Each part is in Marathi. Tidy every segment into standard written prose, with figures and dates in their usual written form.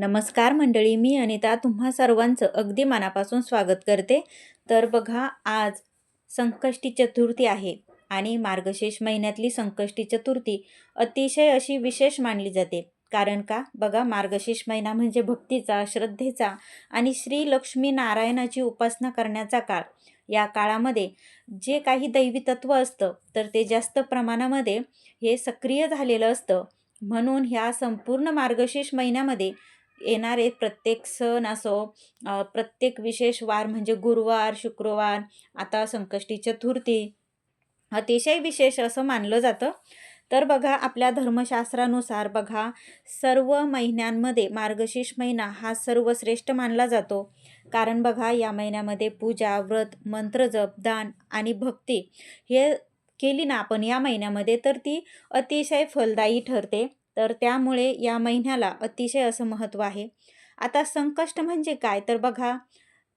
नमस्कार मंडळी, मी अनिता तुम्हा सर्वांचं अगदी मनापासून स्वागत करते. तर बघा, आज संकष्टी चतुर्थी आहे आणि मार्गशीर्ष महिन्यातली संकष्टी चतुर्थी अतिशय अशी विशेष मानली जाते. कारण का बघा, मार्गशीर्ष महिना म्हणजे भक्तीचा, श्रद्धेचा आणि श्री लक्ष्मी नारायणाची उपासना करण्याचा काळ. या काळामध्ये जे काही दैवी तत्व असतं तर ते जास्त प्रमाणामध्ये हे सक्रिय झालेलं असतं. म्हणून ह्या संपूर्ण मार्गशीर्ष महिन्यामध्ये येणारे प्रत्येक सण असो, प्रत्येक विशेष वार म्हणजे गुरुवार, शुक्रवार, आता संकष्टी चतुर्थी अतिशय विशेष असं मानलं जातं. तर बघा, आपल्या धर्मशास्त्रानुसार बघा, सर्व महिन्यांमध्ये मार्गशीर्ष महिना हा सर्वश्रेष्ठ मानला जातो. कारण बघा, या महिन्यामध्ये पूजा, व्रत, मंत्रजप, दान आणि भक्ती हे केली ना आपण या महिन्यामध्ये, तर ती अतिशय फलदायी ठरते. तर त्यामुळे या महिन्याला अतिशय असं महत्त्व आहे. आता संकष्ट म्हणजे काय तर बघा,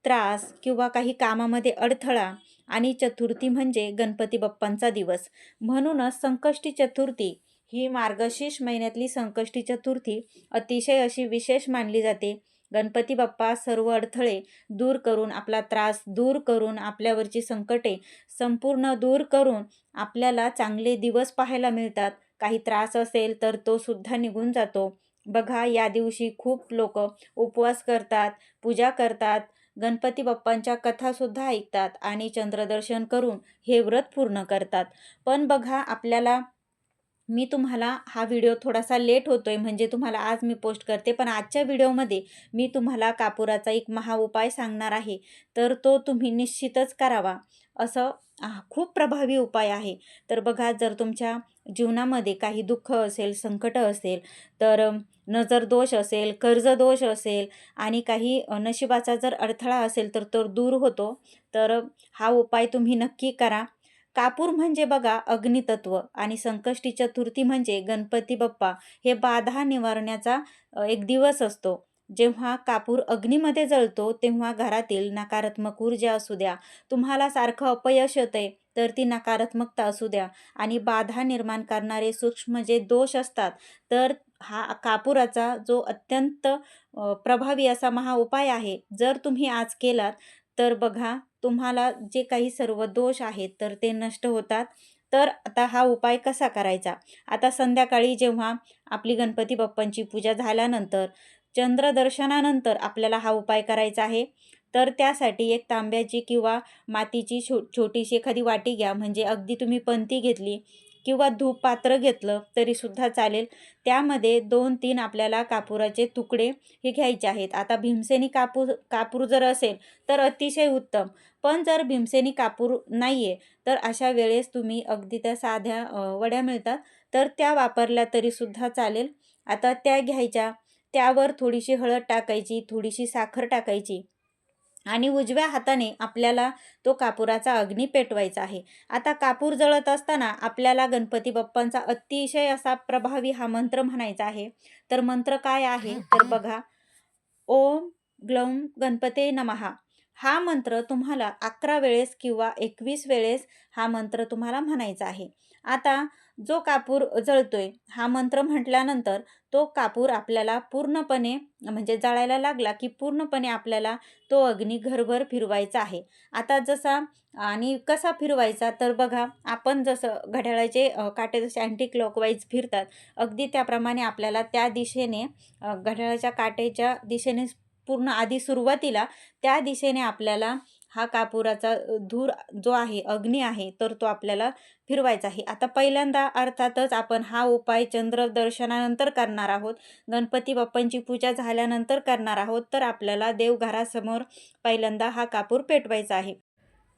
त्रास किंवा काही कामामध्ये अडथळा, आणि चतुर्थी म्हणजे गणपती बाप्पांचा दिवस. म्हणूनच संकष्टी चतुर्थी ही मार्गशीर्ष महिन्यातली संकष्टी चतुर्थी अतिशय अशी विशेष मानली जाते. गणपती बाप्पा सर्व अडथळे दूर करून, आपला त्रास दूर करून, आपल्यावरची संकटे संपूर्ण दूर करून आपल्याला चांगले दिवस पाहायला मिळतात. काही त्रास असेल तर तो सुद्धा निघून जातो. बघा, या दिवशी खूप लोक उपवास करतात, पूजा करतात, गणपती बाप्पांच्या कथासुद्धा ऐकतात आणि चंद्रदर्शन करून हे व्रत पूर्ण करतात. पण बघा, मी तुम्हाला हा व्हिडिओ थोडासा लेट होतोय, म्हणजे तुम्हाला आज मी पोस्ट करते, पण आजच्या व्हिडिओमध्ये मी तुम्हाला कापुराचा एक महाउपाय सांगणार आहे. तर तो तुम्ही निश्चितच करावा. असं खूप प्रभावी उपाय आहे. तर बघा, जर तुमच्या जीवनामध्ये काही दुःख असेल, संकट असेल, तर नजर दोष असेल, कर्ज दोष असेल आणि काही नशिबाचा जर अडथळा असेल तर तो दूर होतो. तर हा उपाय तुम्ही नक्की करा. कापूर म्हणजे बघा अग्नितत्व, आणि संकष्टी चतुर्थी म्हणजे गणपती बाप्पा हे बाधा निवारण्याचा एक दिवस असतो. जेव्हा कापूर अग्नीमध्ये जळतो तेव्हा घरातील नकारात्मक ऊर्जा असू द्या, तुम्हाला सारखं अपयश येतंय तर ती नकारात्मकता असू द्या, आणि बाधा निर्माण करणारे सूक्ष्म जे दोष असतात, तर हा कापुराचा जो अत्यंत प्रभावी असा महाउपाय आहे. जर तुम्ही आज केलात तर बघा, तुम्हाला जे काही सर्व दोष आहेत तर ते नष्ट होतात. तर आता हा उपाय कसा करायचा? आता संध्याकाळी जेव्हा आपली गणपती बाप्पांची पूजा झाल्यानंतर, चंद्रदर्शनानंतर आपल्याला हा उपाय करायचा आहे. तर त्यासाठी एक तांब्याची किंवा मातीची छोटीशी एखादी वाटी घ्या, म्हणजे अगदी तुम्ही पंती घेतली किंवा धूप पात्र घेतलं तरीसुद्धा चालेल. त्यामध्ये 2-3 आपल्याला कापुराचे तुकडे हे घ्यायचे आहेत. आता भीमसेनी कापूर जर असेल तर अतिशय उत्तम. पण जर भीमसेनी कापूर नाही आहे तर अशा वेळेस तुम्ही अगदी त्या साध्या वड्या मिळतात तर त्या वापरल्या तरीसुद्धा चालेल. आता त्या घ्यायच्या, त्यावर थोडीशी हळद टाकायची, थोडीशी साखर टाकायची आणि उजव्या हाताने आपल्याला तो कापुराचा अग्नी पेटवायचा आहे. आता कापूर जळत असताना आपल्याला गणपती बाप्पांचा अतिशय असा प्रभावी हा मंत्र म्हणायचा आहे. तर मंत्र काय आहे तर बघा, ओम ग्लौम गणपते नमः. हा मंत्र तुम्हाला 11 वेळेस किंवा 21 वेळेस हा मंत्र तुम्हाला म्हणायचा आहे. आता जो कापूर जळतोय हा मंत्र म्हटल्यानंतर तो कापूर आपल्याला पूर्णपणे, म्हणजे जळायला लागला की पूर्णपणे आपल्याला तो अग्नी घरभर फिरवायचा आहे. आता जसा आणि कसा फिरवायचा तर बघा, आपण जसं घड्याळाचे काटे जसे अँटी क्लॉकवाईज फिरतात, अगदी त्याप्रमाणे आपल्याला त्या दिशेने, घड्याळाच्या काटेच्या दिशेने, पूर्ण आधी सुरुवातीला त्या दिशेने आपल्याला हा कापुराचा धूर जो आहे, अग्नी आहे, तर तो आपल्याला फिरवायचा आहे. आता पहिल्यांदा अर्थातच आपण हा उपाय चंद्रदर्शनानंतर करणार आहोत, गणपती बाप्पांची पूजा झाल्यानंतर करणार आहोत. तर आपल्याला देवघरासमोर पहिल्यांदा हा कापूर पेटवायचा आहे.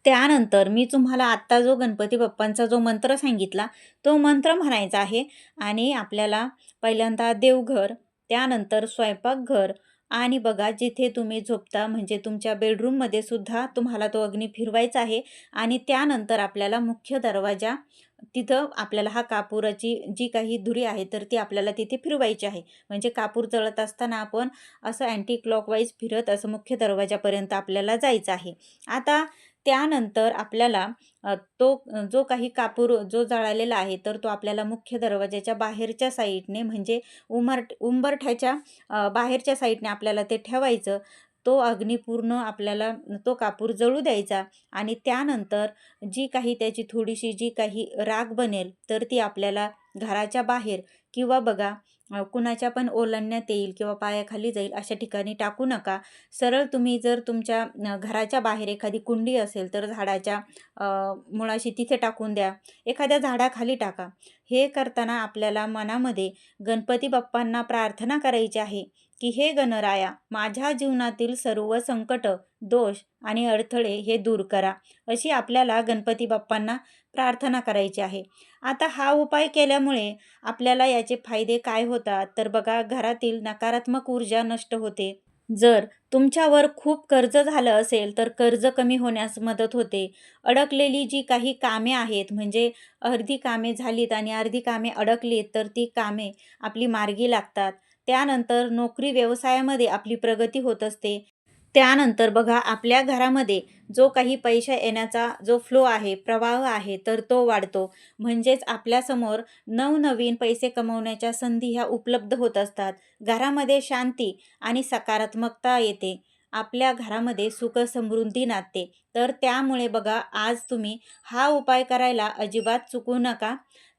त्यानंतर मी तुम्हाला आत्ता जो गणपती बाप्पांचा जो मंत्र सांगितला तो मंत्र म्हणायचा आहे. आणि आपल्याला पहिल्यांदा देवघर, त्यानंतर स्वयंपाकघर, आणि बघा जिथे तुम्ही झोपता म्हणजे तुमच्या बेडरूममध्ये सुद्धा तुम्हाला तो अग्नी फिरवायचा आहे. आणि त्यानंतर आपल्याला मुख्य दरवाजा, तिथं आपल्याला हा कापुराची जी काही धुरी आहे तर ती आपल्याला तिथे फिरवायची आहे. म्हणजे कापूर जळत असताना आपण असं अँटी क्लॉकवाईज फिरत असं मुख्य दरवाजापर्यंत आपल्याला जायचं आहे. आता त्यानंतर आपल्याला जो काही कापूर जो जळालेला आहे तर तो आपल्याला मुख्य दरवाजाच्या बाहेरच्या साईडने म्हणजे उंबरठ्याच्या बाहेरच्या साईडने आपल्याला ते ठेवायचं. तो अग्नी पूर्ण आपल्याला तो कापूर जळू द्यायचा आणि त्यानंतर जी काही त्याची थोडीशी जी काही राख बनेल तर ती आपल्याला घराच्या बाहेर किंवा बघा कुणाच्या पण ओलांडण्यात येईल किंवा पायाखाली जाईल अशा ठिकाणी टाकू नका. सरळ तुम्ही जर तुमच्या घराच्या बाहेर एखादी कुंडी असेल तर झाडाच्या मुळाशी तिथे टाकून द्या. एखाद्या झाडाखाली टाका. हे करताना आपल्याला मनामध्ये गणपती बाप्पांना प्रार्थना करायची आहे की हे गणराया माझ्या जीवनातील सर्व संकट, दोष आणि अडथळे हे दूर करा. अशी आपल्याला गणपती बाप्पांना प्रार्थना करायची आहे. आता हा उपाय केल्यामुळे आपल्याला याचे फायदे काय होतात तर बघा, घरातील नकारात्मक ऊर्जा नष्ट होते. जर तुमच्यावर खूप कर्ज झालं असेल तर कर्ज कमी होण्यास मदत होते. अडकलेली जी काही कामे आहेत म्हणजे अर्धी कामे झालीत आणि अर्धी कामे अडकलीत तर ती कामे आपली मार्गी लागतात. त्यानंतर नोकरी व्यवसायामध्ये आपली प्रगती होत असते. त्यानंतर बघा, आपल्या घरामध्ये जो काही पैसा येण्याचा जो फ्लो आहे, प्रवाह आहे तर तो वाढतो. म्हणजेच आपल्यासमोर नवनवीन पैसे कमवण्याच्या संधी ह्या उपलब्ध होत असतात. घरामध्ये शांती आणि सकारात्मकता येते. आपल्या घरामध्ये सुख समृद्धी नांदते. तर त्यामुळे बघा, आज तुम्ही हा उपाय करायला अजिबात चुकू नका.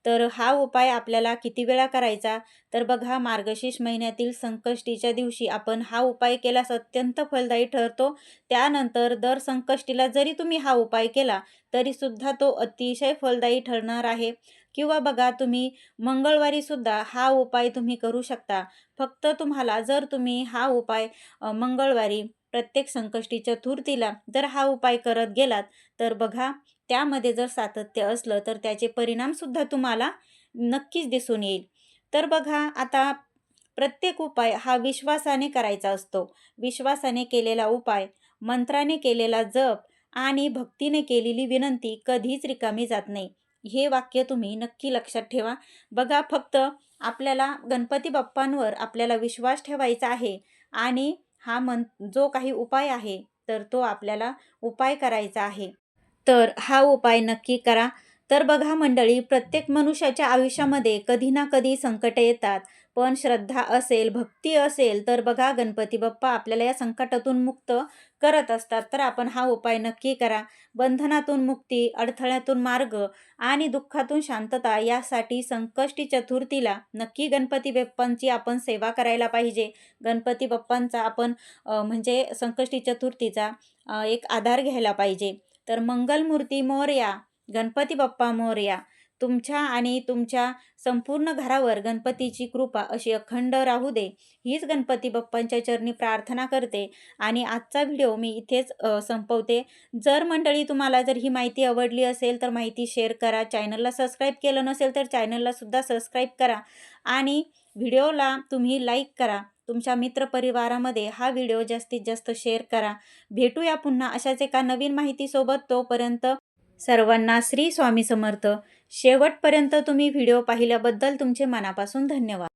तर हा उपाय आपल्याला किती वेळा करायचा तर बघा, मार्गशीर्ष महिन्यातील संकष्टीच्या दिवशी आपण हा उपाय केल्यास अत्यंत फलदायी ठरतो. त्यानंतर दर संकष्टीला जरी तुम्ही हा उपाय केला तरी सुद्धा तो अतिशय फलदायी ठरणार आहे. किंवा बघा, तुम्ही मंगळवारी सुद्धा हा उपाय तुम्ही करू शकता. फक्त तुम्हाला जर तुम्ही हा उपाय मंगळवारी प्रत्येक संकष्टी चतुर्थीला जर हा उपाय करत गेलात तर बघा, त्यामध्ये जर सातत्य असलं तर त्याचे परिणाम सुद्धा तुम्हाला नक्कीच दिसून येईल. तर बघा, आता प्रत्येक उपाय हा विश्वासाने करायचा असतो. विश्वासाने केलेला उपाय, मंत्राने केलेला जप आणि भक्तीने केलेली विनंती कधीच रिकामी जात नाही. हे वाक्य तुम्ही नक्की लक्षात ठेवा. बघा, फक्त आपल्याला गणपती बाप्पांवर आपल्याला विश्वास ठेवायचा आहे आणि जो काही उपाय आहे तर तो आपल्याला उपाय करायचा आहे. तर हा उपाय नक्की करा. तर बघा मंडळी, प्रत्येक मनुष्याच्या आयुष्यामध्ये कधी ना कधी संकटे येतात. पण श्रद्धा असेल, भक्ती असेल तर बघा, गणपती बाप्पा आपल्याला या संकटातून मुक्त करत असतात. तर आपण हा उपाय नक्की करा. बंधनातून मुक्ती, अडथळ्यातून मार्ग आणि दुःखातून शांतता यासाठी संकष्टी चतुर्थीला नक्की गणपती बाप्पांची आपण सेवा करायला पाहिजे. गणपती बाप्पांचा आपण म्हणजे संकष्टी चतुर्थीचा एक आधार घ्यायला पाहिजे. तर मंगलमूर्ती मोरया, गणपती बाप्पा मोरया. तुमच्या आणि तुमच्या संपूर्ण घरावर गणपतीची कृपा अशी अखंड राहू दे, हीच गणपती बाप्पांच्या चरणी प्रार्थना करते आणि आजचा व्हिडिओ मी इथेच संपवते. जर मंडळी तुम्हाला जर ही माहिती आवडली असेल तर माहिती शेअर करा. चॅनलला सबस्क्राईब केलं नसेल तर चॅनलला सुद्धा सबस्क्राईब करा आणि व्हिडिओला तुम्ही लाईक करा. तुमच्या मित्रपरिवारामध्ये हा व्हिडिओ जास्तीत जास्त शेअर करा. भेटूया पुन्हा अशाच एका नवीन माहितीसोबत. तोपर्यंत सर्वांना श्री स्वामी समर्थ. शेवटपर्यंत तुम्ही व्हिडिओ पाहिल्याबद्दल तुमचे मनापासून धन्यवाद.